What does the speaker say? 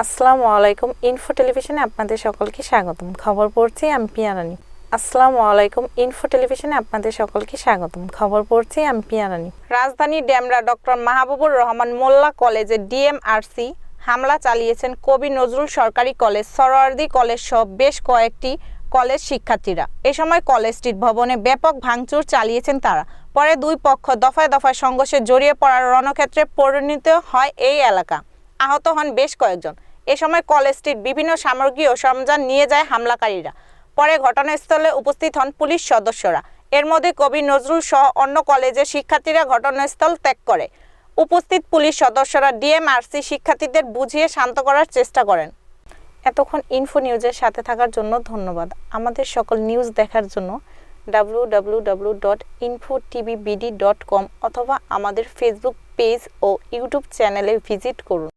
আসসালামু আলাইকুম। ইনফো টেলিভিশনে আপনাদের সকলকে স্বাগতম। খবর পড়ছি আমি পিয়া রানী। আসসালামু আলাইকুম। ইনফো টেলিভিশনে আপনাদের সকলকে স্বাগতম। খবর পড়ছি আমি পিয়া রানী। রাজধানী ডেমরা ডক্টর মাহবুবুর রহমান মোল্লা কলেজে ডিএমআরসি হামলা চালিয়েছেন কবি নজরুল সরকারি কলেজ, সরোয়ার্দী কলেজ সহ বেশ কয়েকটি কলেজ শিক্ষার্থীরা। এ সময় কলেজটির ভবনে ব্যাপক ভাঙচুর চালিয়েছেন তারা। পরে দুই পক্ষ দফায় দফায় সংঘর্ষে জড়িয়ে পড়ার রণক্ষেত্রে পরিণত হয় এই এলাকা। আহত হন বেশ কয়েকজন। এ সময় কলেজটির বিভিন্ন সামগ্রী ও সরঞ্জাম নিয়ে যায় হামলাকারীরা। পরে ঘটনাস্থলে উপস্থিত হন পুলিশ সদস্যরা। এর মধ্যে কবি নজরুল সহ অন্য কলেজের শিক্ষার্থীরা ঘটনাস্থল ত্যাগ করে। উপস্থিত পুলিশ সদস্যরা ডিএমআরসি শিক্ষার্থীদের বুঝিয়ে শান্ত করার চেষ্টা করেন। এতক্ষণ ইনফো নিউজের সাথে থাকার জন্য ধন্যবাদ। আমাদের সকল নিউজ দেখার জন্য www.infotvbd.com অথবা আমাদের ফেসবুক পেজ ও ইউটিউব চ্যানেলে ভিজিট করুন।